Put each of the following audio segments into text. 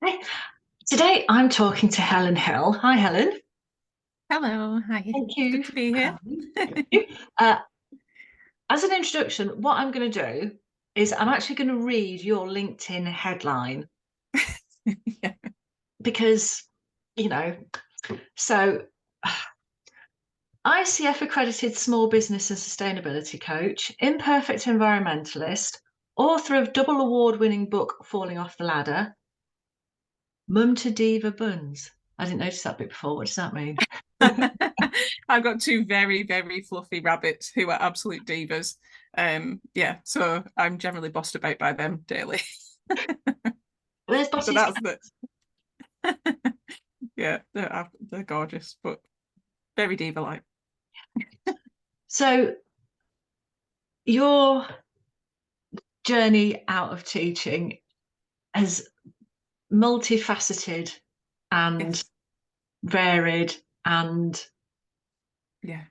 Hey, today I'm talking to Helen Hill. Hi, Helen. Hello, hi. Thank It's you good to for be here. coming. Thank you. Uh, as an introduction, what I'm going to do is I'm actually going to read your LinkedIn headline Yeah. because, you know, so ICF accredited small business and sustainability coach, imperfect environmentalist, author of double award winning book Falling Off the Ladder, mum to diva buns. I didn't notice that bit before. What does that mean? I've got two very, very fluffy rabbits who are absolute divas. Yeah, so I'm generally bossed about by them daily. Where's So Bossy's that's cat? the yeah, they're gorgeous, but very diva-like. So your journey out of teaching has multifaceted and Yes, varied and yeah,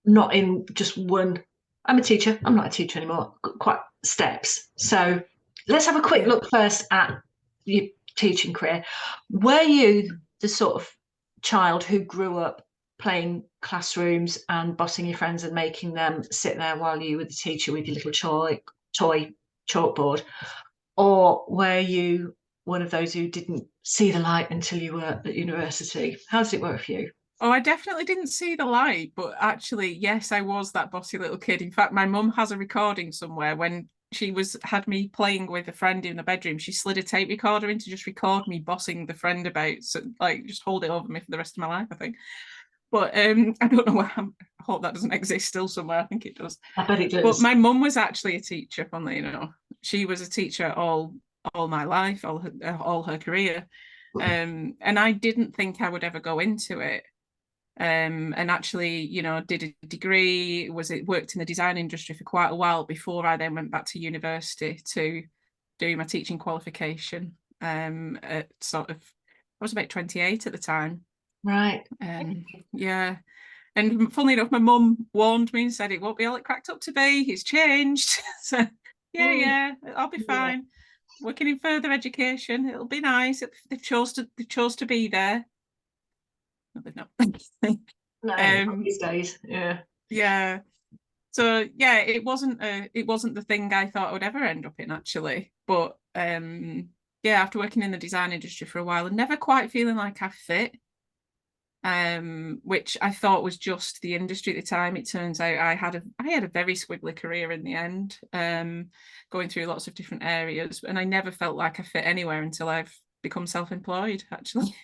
not in just one. I'm a teacher, I'm not a teacher anymore, quite steps. So let's have a quick yeah. look first at your teaching career. Were you the sort of child who grew up playing classrooms and bossing your friends and making them sit there while you were the teacher with your little toy chalkboard? Or were you one of those who didn't see the light until you were at university? How does it work for you? Oh, I definitely didn't see the light, but actually, yes, I was that bossy little kid. In fact, my mum has a recording somewhere when she was had me playing with a friend in the bedroom. She slid a tape recorder in to just record me bossing the friend about, so like just hold it over me for the rest of my life, I think. But I don't know where I hope that doesn't exist still somewhere. I think it does. I bet it But does. my mum was actually a teacher, funnily enough. She was a teacher all my life, all her career. And I didn't think I would ever go into it, and actually, did a degree, worked in the design industry for quite a while before I then went back to university to do my teaching qualification. At sort of, I was about 28 at the time. Right. Yeah. And funnily enough, my mum warned me and said it won't be all it cracked up to be. It's changed. So yeah, Mm, yeah, I'll be yeah. fine. Working in further education, it'll be nice. They chose to be there. No, they've not. No, not um, these days. Yeah. yeah. So yeah, it wasn't the thing I thought I would ever end up in actually. But yeah, after working in the design industry for a while and never quite feeling like I fit, which I thought was just the industry at the time. It turns out I had a very squiggly career in the end, going through lots of different areas, and I never felt like I fit anywhere until I've become self-employed, actually.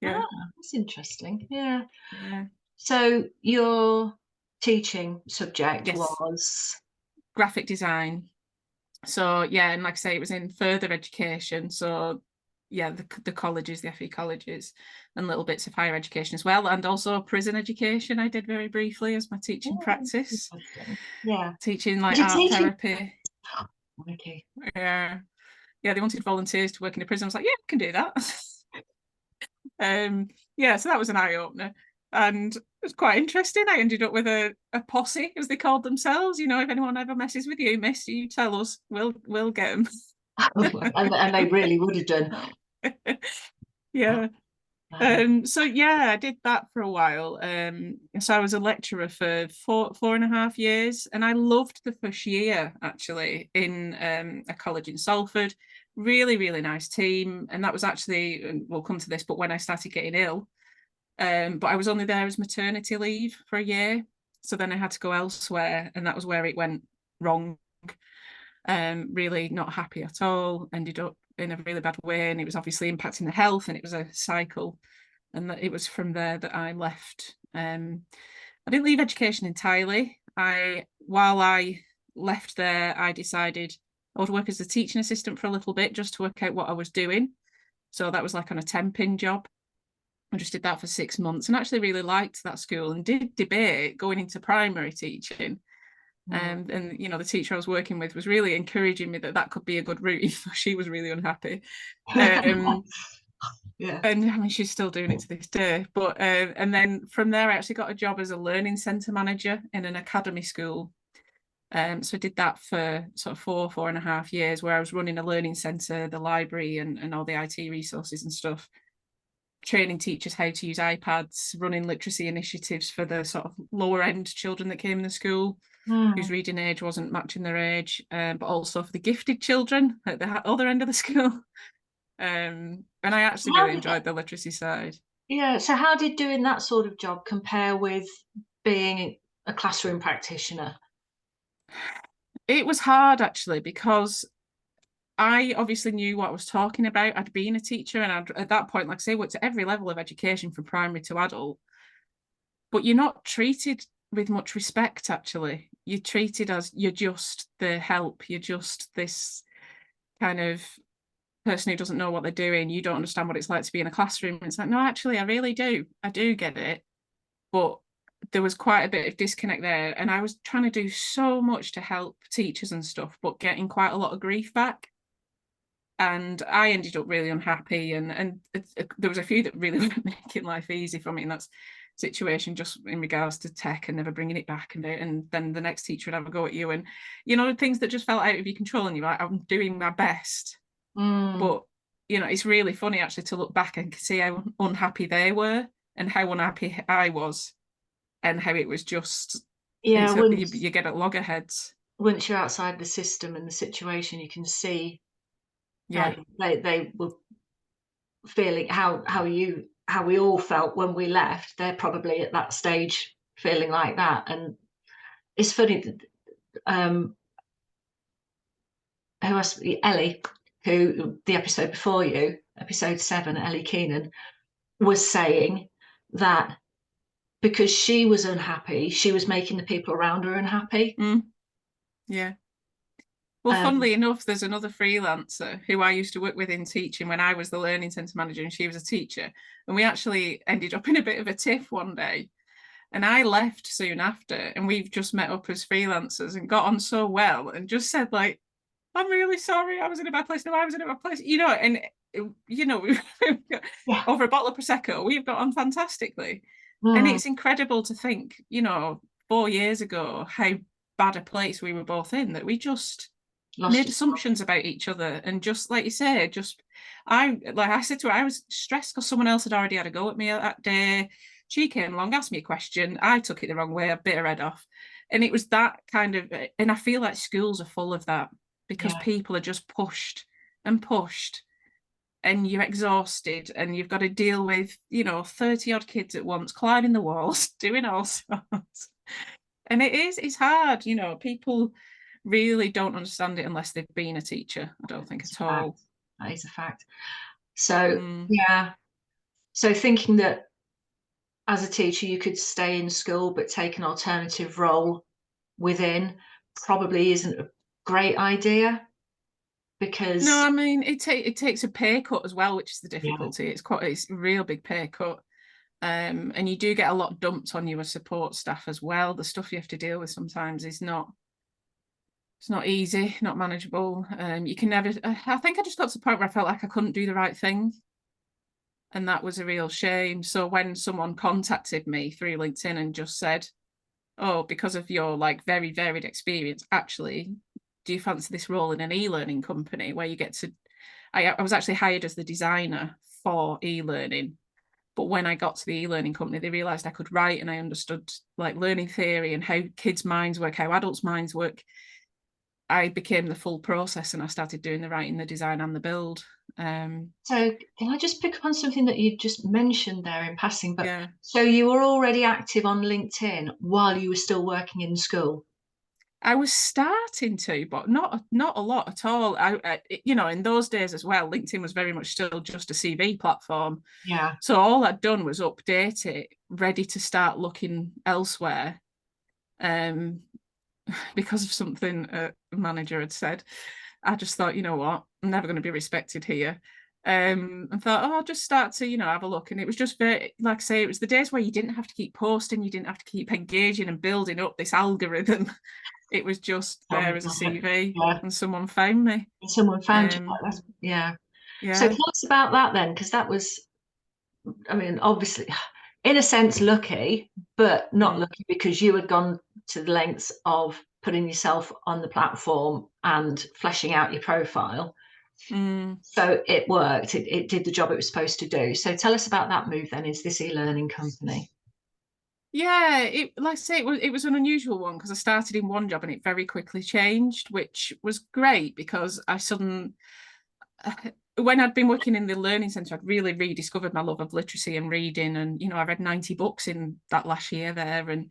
Yeah, Ah, that's interesting. Yeah. yeah. So your teaching subject Yes, was graphic design. So yeah, and like I say, it was in further education. So yeah, the colleges, the FE colleges, and little bits of higher education as well, and also prison education. I did very briefly as my teaching oh, practice, interesting. Yeah. teaching Was like you art teaching? therapy. Okay. Yeah, yeah, they wanted volunteers to work in a prison. I was like, yeah, I can do that. Yeah, so that was an eye opener, and it was quite interesting. I ended up with a posse, as they called themselves. If anyone ever messes with you, miss, you tell us. We'll get them. And they really would have done. Yeah. Um, So yeah, I did that for a while. So I was a lecturer for four and a half years, and I loved the first year actually in a college in Salford. Really, really nice team, and that was actually, and we'll come to this, but when I started getting ill, but I was only there as maternity leave for a year, so then I had to go elsewhere, and that was where it went wrong. Really not happy at all. Ended up in a really bad way, and it was obviously impacting the health, and it was a cycle, and that it was from there that I left. I didn't leave education entirely. While I left there, I decided I would work as a teaching assistant for a little bit just to work out what I was doing. So that was like on a temping job. I just did that for 6 months and actually really liked that school and did debate going into primary teaching. mm. And the teacher I was working with was really encouraging me that that could be a good route. She was really unhappy. Um, Yeah. and I mean, she's still doing it to this day. But and then from there, I actually got a job as a learning centre manager in an academy school. So I did that for sort of 4.5 years, where I was running a learning centre, the library, and all the IT resources and stuff, training teachers how to use iPads, running literacy initiatives for the sort of lower end children that came in the school whose reading age wasn't matching their age, but also for the gifted children at the other end of the school. And I actually really enjoyed the literacy side. Yeah. So how did doing that sort of job compare with being a classroom practitioner? It was hard actually, because I obviously knew what I was talking about. I'd been a teacher, and I'd, at that point, like I say, worked at every level of education from primary to adult. But you're not treated with much respect, actually. You're treated as you're just the help. You're just this kind of person who doesn't know what they're doing. You don't understand what it's like to be in a classroom. It's like, no, actually, I really do. I do get it. But there was quite a bit of disconnect there. And I was trying to do so much to help teachers and stuff, but getting quite a lot of grief back. And I ended up really unhappy. And there was a few that really weren't making life easy for me in that situation, just in regards to tech and never bringing it back. And then the next teacher would have a go at you. And, things that just felt out of your control. And you're like, I'm doing my best. But, it's really funny actually to look back and see how unhappy they were and how unhappy I was, and how it was just, Yeah. you get at loggerheads. Once you're outside the system and the situation, you can see Yeah. they were feeling how we all felt when we left. They're probably at that stage feeling like that. And it's funny that who else? Ellie, who the episode before you, episode 7, Ellie Keenan, was saying that because she was unhappy, she was making the people around her unhappy. Yeah. Well, funnily enough, there's another freelancer who I used to work with in teaching when I was the learning centre manager and she was a teacher. And we actually ended up in a bit of a tiff one day. And I left soon after, and we've just met up as freelancers and got on so well, and just said, like, I'm really sorry, I was in a bad place. No, I was in a bad place. And over a bottle of Prosecco, we've got on fantastically. And it's incredible to think, 4 years ago, how bad a place we were both in, that we just made assumptions about each other. And just like you say, I said to her, I was stressed because someone else had already had a go at me that day. She came along, asked me a question. I took it the wrong way. I bit her head off. And it was that kind of, and I feel like schools are full of that, because people are just pushed and pushed, and you're exhausted, and you've got to deal with, 30 odd kids at once, climbing the walls, doing all sorts. And it's hard, people really don't understand it unless they've been a teacher, I don't think at all. That is a fact. So, yeah. So thinking that as a teacher, you could stay in school but take an alternative role within probably isn't a great idea, because no, I mean it takes a pay cut as well, which is the difficulty. It's a real big pay cut. And you do get a lot dumped on you as support staff as well. The stuff you have to deal with sometimes is not easy, not manageable. You can never, I think I just got to the point where I felt like I couldn't do the right thing. And that was a real shame. So when someone contacted me through LinkedIn and just said, oh, because of your like very varied experience, actually, do you fancy this role in an e-learning company where you get to, I was actually hired as the designer for e-learning. But when I got to the e-learning company, they realised I could write and I understood like learning theory and how kids' minds work, how adults' minds work. I became the full process, and I started doing the writing, the design, and the build. So can I just pick up on something that you just mentioned there in passing? But yeah. So you were already active on LinkedIn while you were still working in school? I was starting to, but not a lot at all. In those days as well, LinkedIn was very much still just a CV platform. Yeah. So all I'd done was update it, ready to start looking elsewhere. Because of something a manager had said, I just thought, you know what, I'm never going to be respected here. And thought, I'll just start to, have a look. And it was just very, like I say, it was the days where you didn't have to keep posting, you didn't have to keep engaging and building up this algorithm. It was just there as a CV, and someone found me. Someone found you. Yeah. So tell us about that then, because that was, I mean, obviously, in a sense, lucky, but not lucky, because you had gone to the lengths of putting yourself on the platform and fleshing out your profile. Mm. So it worked. It did the job it was supposed to do. So tell us about that move then, into this e-learning company. Yeah, like I say, it was an unusual one because I started in one job and it very quickly changed, which was great because when I'd been working in the learning centre, I'd really rediscovered my love of literacy and reading, and I read 90 books in that last year there, and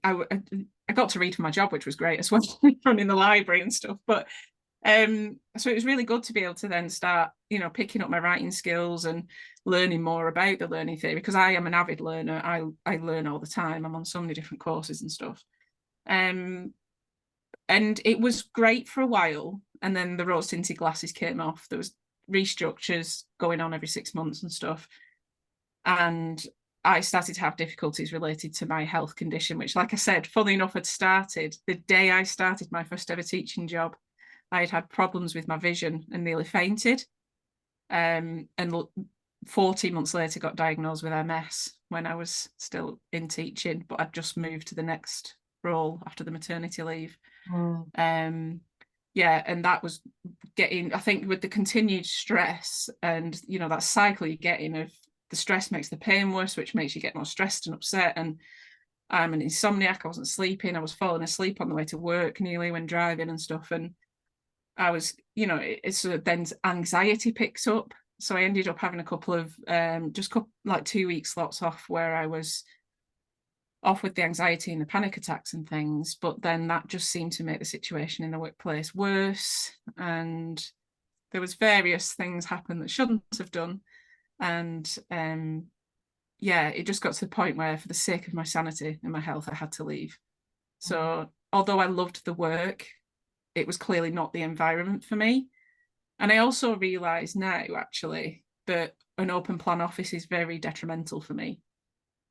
I got to read for my job, which was great as well, running the library and stuff. But so it was really good to be able to then start, picking up my writing skills and learning more about the learning theory, because I am an avid learner. I learn all the time. I'm on so many different courses and stuff. And it was great for a while. And then the rose tinted glasses came off. There was restructures going on every 6 months and stuff. And I started to have difficulties related to my health condition, which, like I said, funny enough, had started the day I started my first ever teaching job. I had problems with my vision and nearly fainted. And 14 months later got diagnosed with MS when I was still in teaching, but I'd just moved to the next role after the maternity leave. Yeah, and that was getting, I think, with the continued stress and that cycle you're getting of the stress makes the pain worse, which makes you get more stressed and upset. And I'm an insomniac. I wasn't sleeping. I was falling asleep on the way to work nearly when driving and stuff. And I was, it's then anxiety picks up. So I ended up having a couple of like 2 week slots off where I was off with the anxiety and the panic attacks and things. But then that just seemed to make the situation in the workplace worse. And there was various things happen that shouldn't have done. And yeah, it just got to the point where, for the sake of my sanity and my health, I had to leave. So although I loved the work, it was clearly not the environment for me. And I also realise now, actually, that an open plan office is very detrimental for me,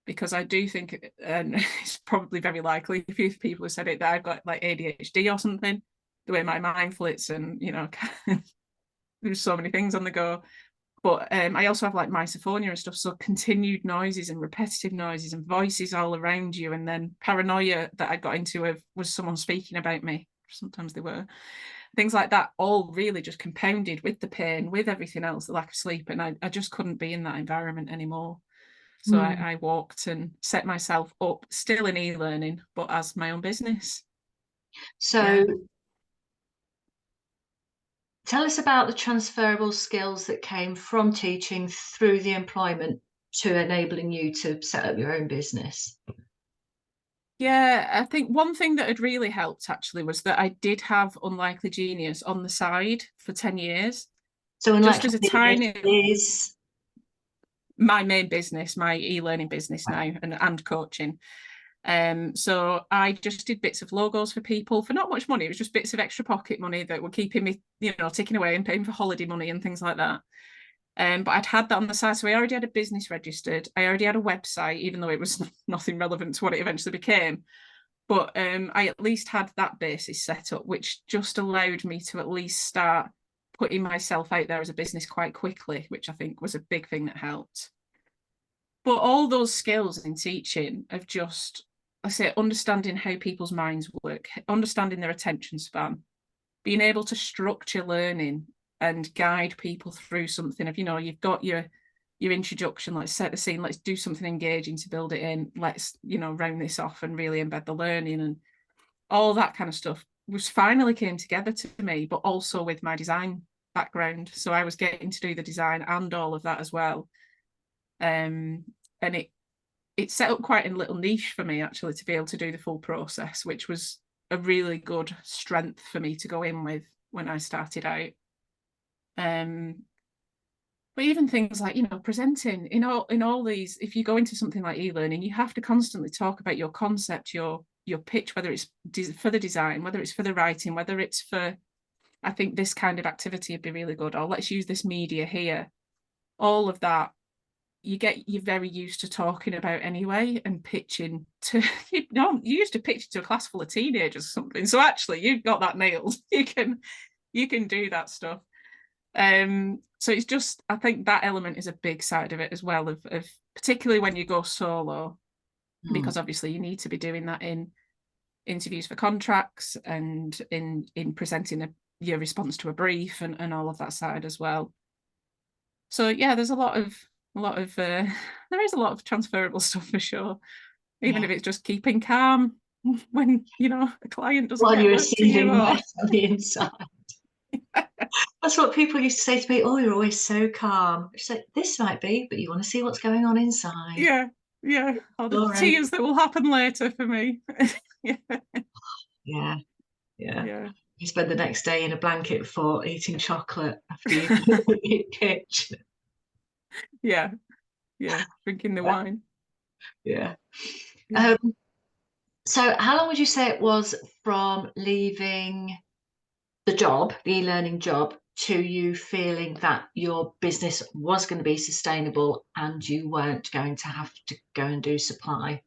because I do think, and it's probably very likely, a few people have said it, that I've got like ADHD or something, the way my mind flits, and there's so many things on the go. But I also have like misophonia and stuff, so continued noises and repetitive noises and voices all around you, and then paranoia that I got into was someone speaking about me. Sometimes they were. Things like that all really just compounded with the pain, with everything else, the lack of sleep, and I just couldn't be in that environment anymore. So I walked and set myself up, still in e-learning, but as my own business. So yeah. Tell us about the transferable skills that came from teaching through the employment to enabling you to set up your own business. Yeah, I think one thing that had really helped actually was that I did have Unlikely Genius on the side for 10 years. So just Unlikely as a Genius tiny is my main business, my e-learning business now, and coaching. So I just did bits of logos for people for not much money. It was just bits of extra pocket money that were keeping me, ticking away and paying for holiday money and things like that. But I'd had that on the side. So I already had a business registered. I already had a website, even though it was nothing relevant to what it eventually became. But I at least had that basis set up, which just allowed me to at least start putting myself out there as a business quite quickly, which I think was a big thing that helped. But all those skills in teaching of just, I say, understanding how people's minds work, understanding their attention span, being able to structure learning and guide people through something of, you've got your introduction, let's set the scene, let's do something engaging to build it in, let's, round this off and really embed the learning, and all that kind of stuff was finally came together to me, but also with my design background. So I was getting to do the design and all of that as well. And it set up quite a little niche for me, actually, to be able to do the full process, which was a really good strength for me to go in with when I started out. But even things like, presenting in all these, if you go into something like e-learning, you have to constantly talk about your concept, your pitch, whether it's for the design, whether it's for the writing, whether it's for, I think this kind of activity would be really good, or let's use this media here. All of that, you're very used to talking about anyway, and pitching to, you used to pitch to a class full of teenagers or something. So actually you've got that nailed. You can do that stuff. So it's just, I think that element is a big side of it as well, of particularly when you go solo, because obviously you need to be doing that in interviews for contracts and in presenting your response to a brief and all of that side as well. So yeah, there's a lot of there is a lot of transferable stuff for sure, even if it's just keeping calm when a client doesn't While get you're work to you. receiving mess on the inside. That's what people used to say to me. Oh, you're always so calm. She's like, this might be, but you want to see what's going on inside. Yeah, or the All right. tears that will happen later for me. Yeah. Yeah. You spend the next day in a blanket fort eating chocolate after you clean your kitchen. Yeah, drinking the wine. Yeah. Yeah. So how long would you say it was from leaving the job, the e-learning job, to you feeling that your business was going to be sustainable and you weren't going to have to go and do supply?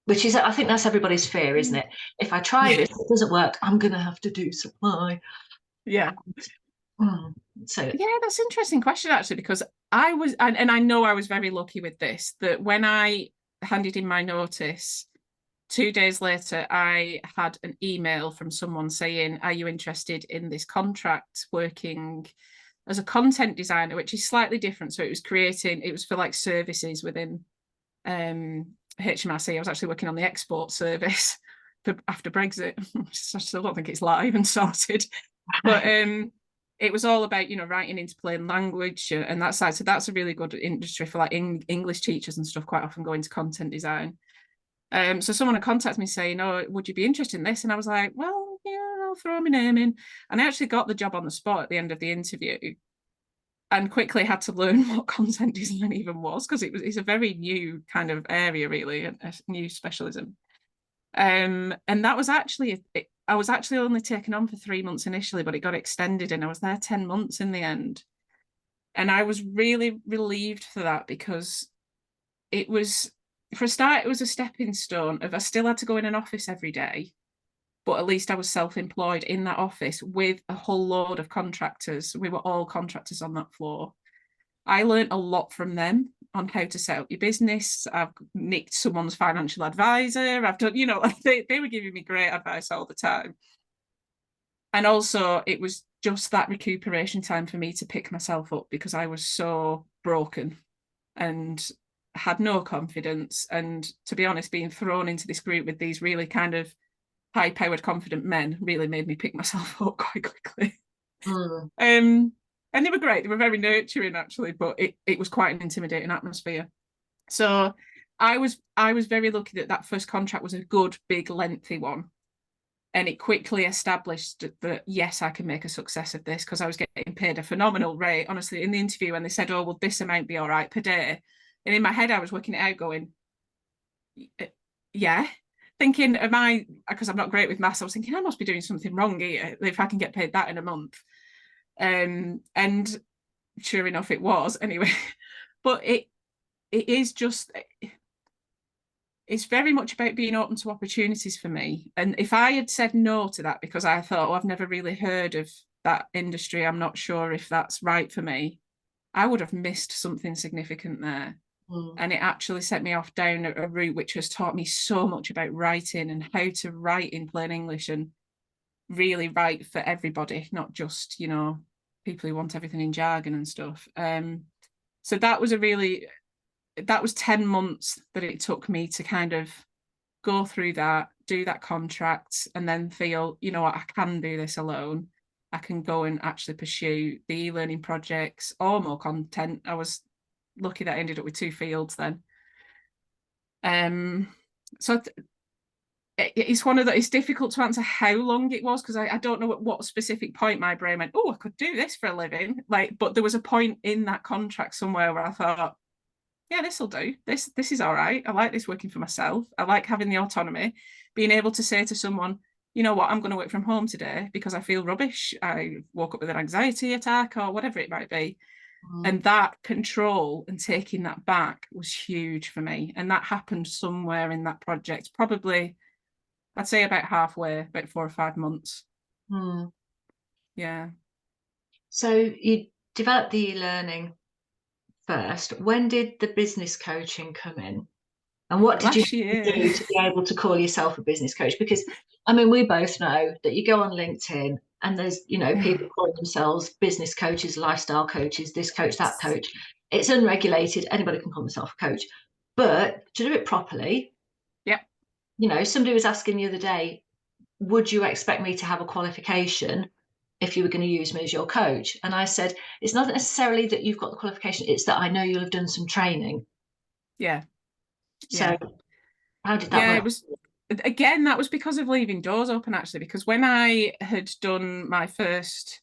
Which is, I think that's everybody's fear, isn't it? If I try this, it doesn't work, I'm going to have to do supply. Yeah. So yeah, that's an interesting question actually, because I was, and I know I was very lucky with this, that when I handed in my notice, 2 days later, I had an email from someone saying, are you interested in this contract working as a content designer, which is slightly different. So it was for like services within HMRC. I was actually working on the export service after Brexit. I still don't think it's live and sorted. But it was all about, writing into plain language and that side. So that's a really good industry for like English teachers and stuff quite often go into content design. So someone had contacted me saying, oh, would you be interested in this? And I was like, well, yeah, I'll throw my name in. And I actually got the job on the spot at the end of the interview and quickly had to learn what content design even was, because it's a very new kind of area, really, a new specialism. And that was actually, I was actually only taken on for 3 months initially, but it got extended and I was there 10 months in the end. And I was really relieved for that, because it was, for a start, it was a stepping stone of, I still had to go in an office every day, but at least I was self-employed in that office with a whole load of contractors. We were all contractors on that floor. I learned a lot from them on how to set up your business. I've nicked someone's financial advisor. I've done, they were giving me great advice all the time. And also it was just that recuperation time for me to pick myself up, because I was so broken and had no confidence. And to be honest, being thrown into this group with these really kind of high-powered, confident men really made me pick myself up quite quickly. And they were great. They were very nurturing, actually, but it was quite an intimidating atmosphere. So I was very lucky that first contract was a good, big, lengthy one. And it quickly established that, yes, I can make a success of this, because I was getting paid a phenomenal rate. Honestly, in the interview, when they said, oh, well, this amount be all right per day. And in my head, I was working it out going, yeah. Thinking, because I'm not great with maths, I was thinking I must be doing something wrong here if I can get paid that in a month. And sure enough, it was anyway. But it is just, it's very much about being open to opportunities for me. And if I had said no to that because I thought, oh, I've never really heard of that industry, I'm not sure if that's right for me, I would have missed something significant there. And it actually set me off down a route which has taught me so much about writing and how to write in plain English and really write for everybody, not just, people who want everything in jargon and stuff. So that was 10 months that it took me to kind of go through that, do that contract, and then feel, what, I can do this alone. I can go and actually pursue the e-learning projects or more content. I was lucky that I ended up with 2 fields then. So it's one of the, it's difficult to answer how long it was, because I don't know at what specific point my brain went, oh, I could do this for a living. But there was a point in that contract somewhere where I thought, yeah, this will do. This is all right. I like this working for myself. I like having the autonomy, being able to say to someone, you know what, I'm going to work from home today because I feel rubbish. I woke up with an anxiety attack or whatever it might be. And that control and taking that back was huge for me. And that happened somewhere in that project, probably, I'd say about halfway, about 4 or 5 months. Yeah. So you developed the e-learning first. When did the business coaching come in? And what did you Last year. do to be able to call yourself a business coach? Because I mean, we both know that you go on LinkedIn and there's, people calling themselves business coaches, lifestyle coaches, this coach, that coach. It's unregulated. Anybody can call themselves a coach. But to do it properly, Yep. Somebody was asking the other day, would you expect me to have a qualification if you were going to use me as your coach? And I said, it's not necessarily that you've got the qualification, it's that I know you'll have done some training. Yeah. So Yeah. how did that Yeah, work? it was, again, that was because of leaving doors open, actually, because when I had done my first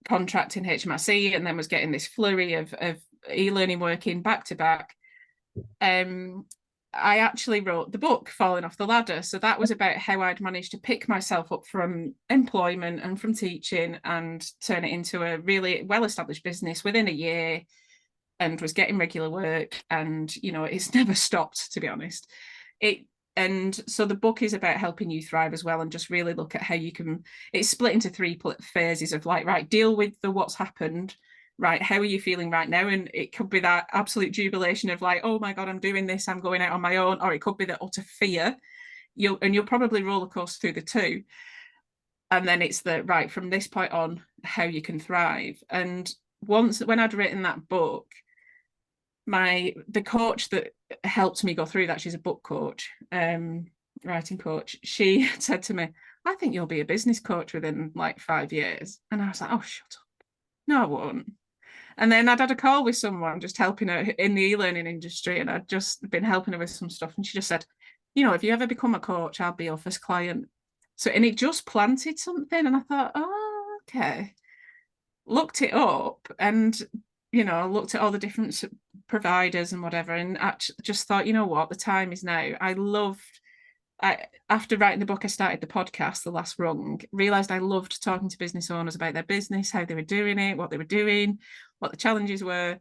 contract in HMRC and then was getting this flurry of e-learning working back to back, I actually wrote the book Falling Off the Ladder. So that was about how I'd managed to pick myself up from employment and from teaching and turn it into a really well-established business within a year, and was getting regular work, and it's never stopped, to be honest. And so the book is about helping you thrive as well, and just really look at how you can. It's split into three phases of like, right, deal with the what's happened, right, how are you feeling right now? And it could be that absolute jubilation of like, oh my god, I'm doing this, I'm going out on my own. Or it could be the utter fear. You'll probably roller coaster through the two. And then it's the right, from this point on, how you can thrive. And when I'd written that book, the coach that helped me go through that, she's a book coach, writing coach, she said to me, I think you'll be a business coach within like 5 years. And I was like, oh, shut up. No, I won't. And then I'd had a call with someone just helping her in the e-learning industry, and I'd just been helping her with some stuff. And she just said, if you ever become a coach, I'll be your first client. So, and it just planted something. And I thought, oh, okay. Looked it up and, looked at all the different providers and whatever. And just thought, what, the time is now. After writing the book, I started the podcast, The Last Rung, realised I loved talking to business owners about their business, how they were doing it, what they were doing, what the challenges were.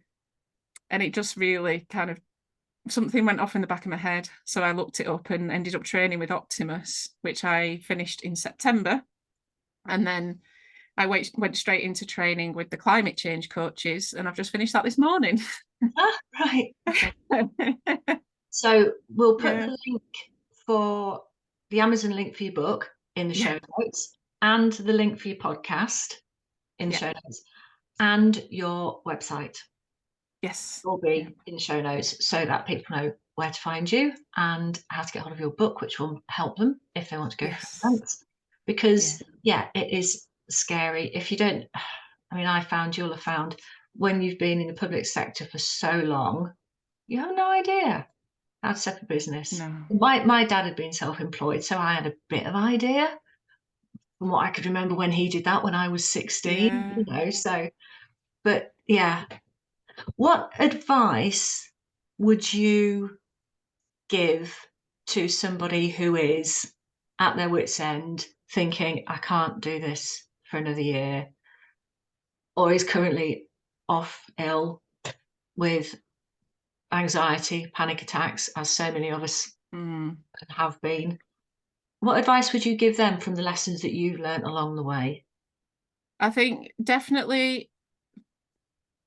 And it just really kind of, something went off in the back of my head. So I looked it up and ended up training with Optimus, which I finished in September. And then I went straight into training with the climate change coaches, and I've just finished that this morning. Right. Okay. So we'll put Yeah. the link for the Amazon link for your book in the show notes, and the link for your podcast in the show notes, and your website. Yes. Will be in the show notes so that people know where to find you and how to get hold of your book, which will help them if they want to go for events. Because it is scary if you don't. I mean, you'll have found when you've been in the public sector for so long, you have no idea how to set up a business. No. My dad had been self-employed, so I had a bit of idea from what I could remember when he did that when I was 16, so, but yeah. What advice would you give to somebody who is at their wit's end thinking, I can't do this for another year, or is currently off ill with anxiety, panic attacks, as so many of us have been? What advice would you give them from the lessons that you've learned along the way? I think definitely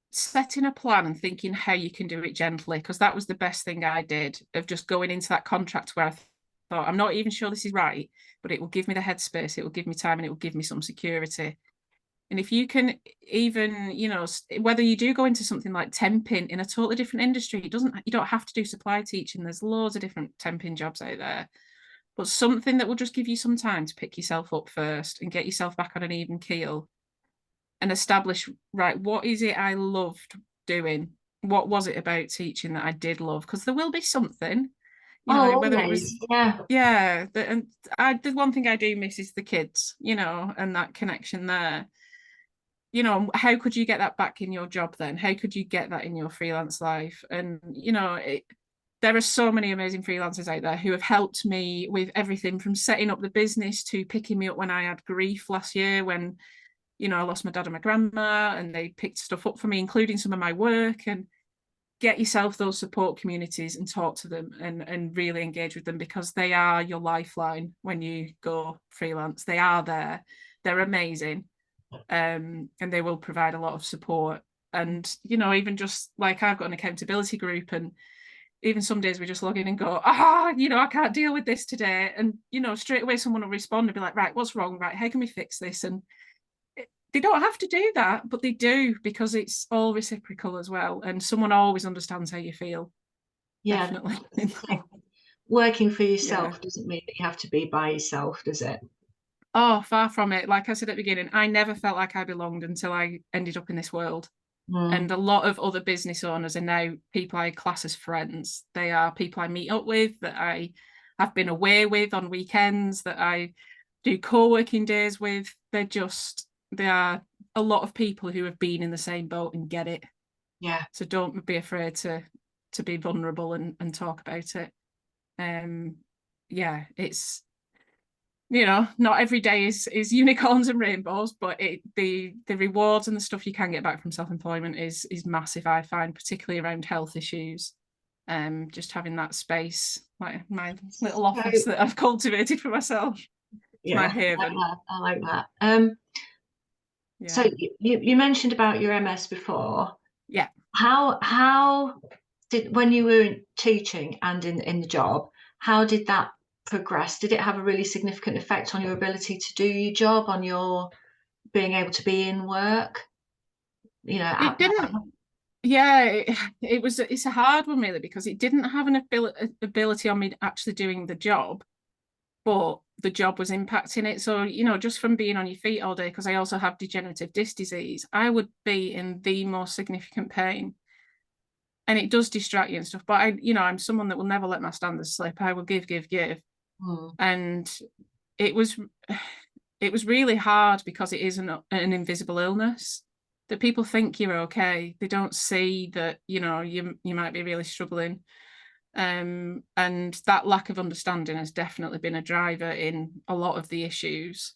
setting a plan and thinking how you can do it gently, because that was the best thing I did, of just going into that contract where I thought, I'm not even sure this is right, but it will give me the headspace, it will give me time, and it will give me some security. And if you can even, whether you do go into something like temping in a totally different industry, you don't have to do supply teaching. There's loads of different temping jobs out there, but something that will just give you some time to pick yourself up first and get yourself back on an even keel and establish, right, what is it I loved doing? What was it about teaching that I did love? Because there will be something, whether it was, Always, yeah. and the one thing I do miss is the kids, and that connection there. How could you get that back in your job then? How could you get that in your freelance life? And, there are so many amazing freelancers out there who have helped me with everything from setting up the business to picking me up when I had grief last year, when, I lost my dad and my grandma, and they picked stuff up for me, including some of my work. And get yourself those support communities and talk to them and really engage with them, because they are your lifeline when you go freelance. They are there. They're amazing. And they will provide a lot of support. And even just like, I've got an accountability group, and even some days we just log in and go, you know, I can't deal with this today. And, you know, straight away someone will respond and be like, right, what's wrong? Right, how can we fix this? And they don't have to do that, but they do, because it's all reciprocal as well. And someone always understands how you feel. Yeah. Definitely. Working for Yeah. yourself doesn't mean that you have to be by yourself, does it? Oh, far from it. Like I said at the beginning, I never felt like I belonged until I ended up in this world. Mm, And a lot of other business owners are now people I class as friends. They are people I meet up with, that I have been away with on weekends, that I do co-working days with. They are a lot of people who have been in the same boat and get it. yeah. So don't be afraid to be vulnerable and talk about it. Yeah, it's, you know, not every day is unicorns and rainbows, but the rewards and the stuff you can get back from self-employment is massive, I find, particularly around health issues. Just having that space, like my little So, office that I've cultivated for myself. It's my yeah, I like haven. that. I like that. So Yeah. you mentioned about your MS before. Yeah. How did, when you were teaching and in the job, how did that progress? Did it have a really significant effect on your ability to do your job, on your being able to be in work? You know, It didn't, yeah, it's a hard one really, because it didn't have an ability on me actually doing the job, but the job was impacting it. So, you know, just from being on your feet all day, because I also have degenerative disc disease, I would be in the most significant pain. And it does distract you and stuff. But I, you know, I'm someone that will never let my standards slip. I will give, give, give. mm, And it was it was really hard, because it is an invisible illness that people think you're okay. They don't see that, you know, you might be really struggling. And that lack of understanding has definitely been a driver in a lot of the issues.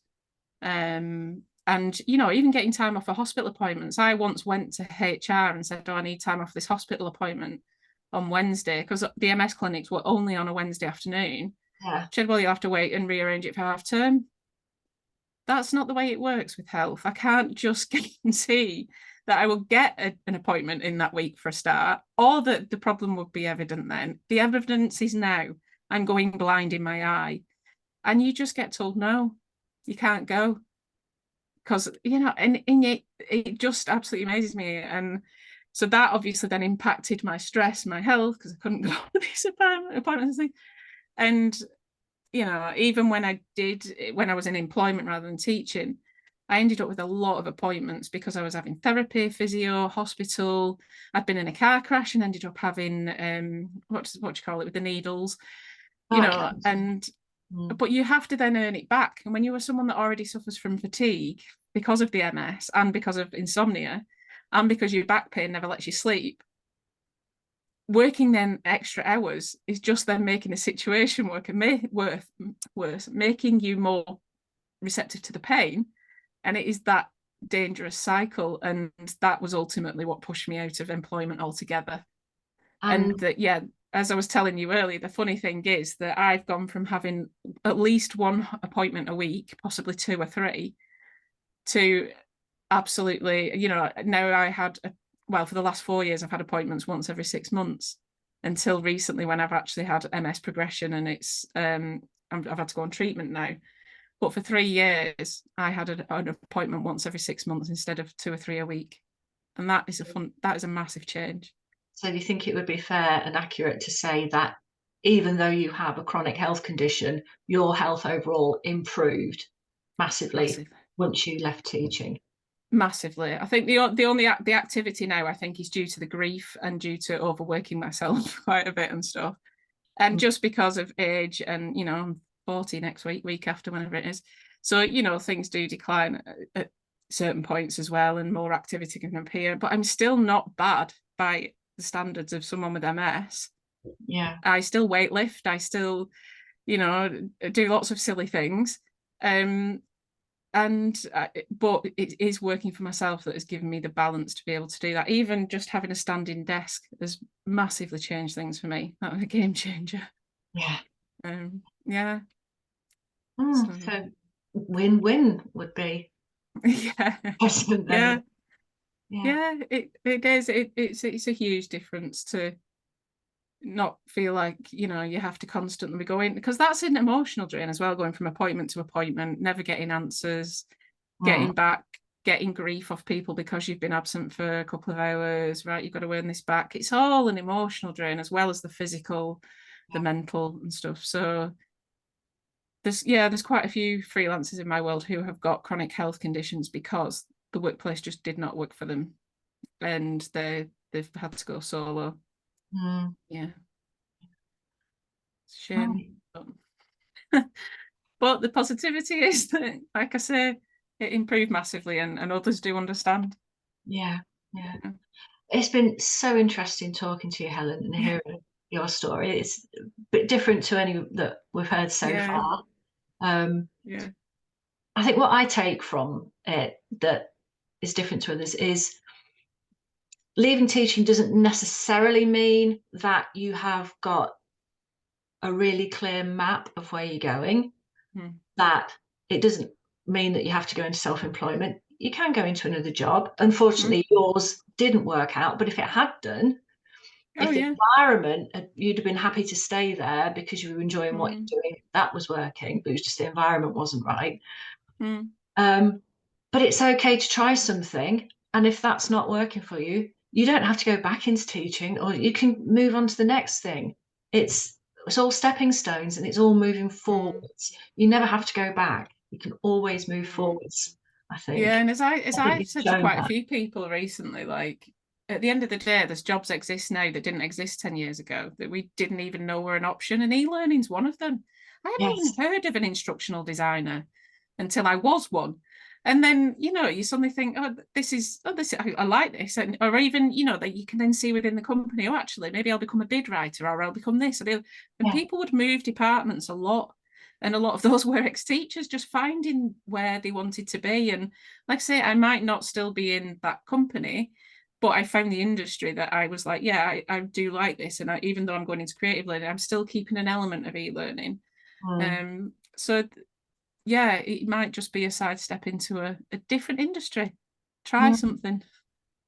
And, you know, even getting time off for hospital appointments. I once went to HR and said, oh, I need time off this hospital appointment on Wednesday, because the MS clinics were only on a Wednesday afternoon. yeah. She said, well, you'll have to wait and rearrange it for half term. That's not the way it works with health. I can't just guarantee that I will get an appointment in that week for a start, or that the problem would be evident then. The evidence is now. I'm going blind in my eye. And you just get told, no, you can't go. Because, you know, and it just absolutely amazes me. And so that obviously then impacted my stress, my health, because I couldn't go to these appointments. And you know, even when I was in employment rather than teaching, I ended up with a lot of appointments because I was having therapy, physio, hospital. I'd been in a car crash and ended up having what do you call it, with the needles, you Okay. know. And Mm, but you have to then earn it back. And when you are someone that already suffers from fatigue because of the MS and because of insomnia and because your back pain never lets you sleep, working then extra hours is just then making the situation worse, making you more receptive to the pain. And it is that dangerous cycle. And that was ultimately what pushed me out of employment altogether. and And that, yeah, as I was telling you earlier, the funny thing is that I've gone from having at least one appointment a week, possibly two or three, to absolutely, you know, now well, for the last 4 years, I've had appointments once every 6 months, until recently when I've actually had MS progression, and I've had to go on treatment now. But for 3 years, I had an appointment once every 6 months instead of two or three a week. And that is a massive change. so do you think it would be fair and accurate to say that even though you have a chronic health condition, your health overall improved massively Massive. once you left teaching? Massively. I think the activity now, I think, is due to the grief and due to overworking myself quite a bit and stuff. And Mm, just because of age, and you know, I'm 40 next week after, whenever it is. So, you know, things do decline at certain points as well, and more activity can appear. But I'm still not bad by the standards of someone with MS. yeah. I still weightlift, I still, you know, do lots of silly things. Um, and but it is working for myself that has given me the balance to be able to do that. Even just having a standing desk has massively changed things for me. That was a game changer. Yeah. Yeah. So So win-win would be yeah, precedent yeah, then. Yeah. yeah. It is. It's a huge difference to not feel like, you know, you have to constantly be going, because that's an emotional drain as well, going from appointment to appointment, never getting answers, Mm. getting back, getting grief off people because you've been absent for a couple of hours, right? You've got to earn this back. It's all an emotional drain as well as the physical, the mental and stuff. So there's quite a few freelancers in my world who have got chronic health conditions because the workplace just did not work for them, and they've had to go solo. Mm. Yeah, it's a shame. Right. But the positivity is that, like I say, it improved massively, and others do understand. Yeah, yeah. Yeah. It's been so interesting talking to you, Helen, and Yeah. hearing your story. It's a bit different to any that we've heard so Yeah. far. Um, Yeah. I think what I take from it that is different to others is leaving teaching doesn't necessarily mean that you have got a really clear map of where you're going, Mm. that it doesn't mean that you have to go into self-employment. You can go into another job. Mm. Unfortunately, yours didn't work out, but if it had done, Oh if the yeah. environment, you'd have been happy to stay there because you were enjoying what Mm. you're doing, that was working, but it was just the environment wasn't right. Mm. Um, but it's okay to try something. And if that's not working for you, you don't have to go back into teaching, or you can move on to the next thing. It's all stepping stones and it's all moving Mm. forwards. You never have to go back. You can always move Mm. forwards, I Yeah, think. and as I think I've you've said to shown quite a that. few people recently, like at the end of the day, there's jobs exist now that didn't exist 10 years ago that we didn't even know were an option, and e-learning's one of them. I hadn't Yes. even heard of an instructional designer until I was one. And then, you know, you suddenly think, oh, I like this. And, or even, you know, that you can then see within the company, oh, actually, maybe I'll become a bid writer, or I'll become this. And Yeah. people would move departments a lot. And a lot of those were ex-teachers just finding where they wanted to be. And like I say, I might not still be in that company, but I found the industry that I was like, yeah, I do like this. And even though I'm going into creative learning, I'm still keeping an element of e-learning. Mm. So yeah, it might just be a sidestep into a different industry. Try Mm. something,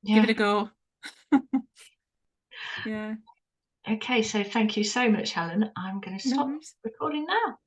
give it Yeah. a go. Yeah, Okay, so thank you so much, Helen. I'm going to no stop worries. recording now.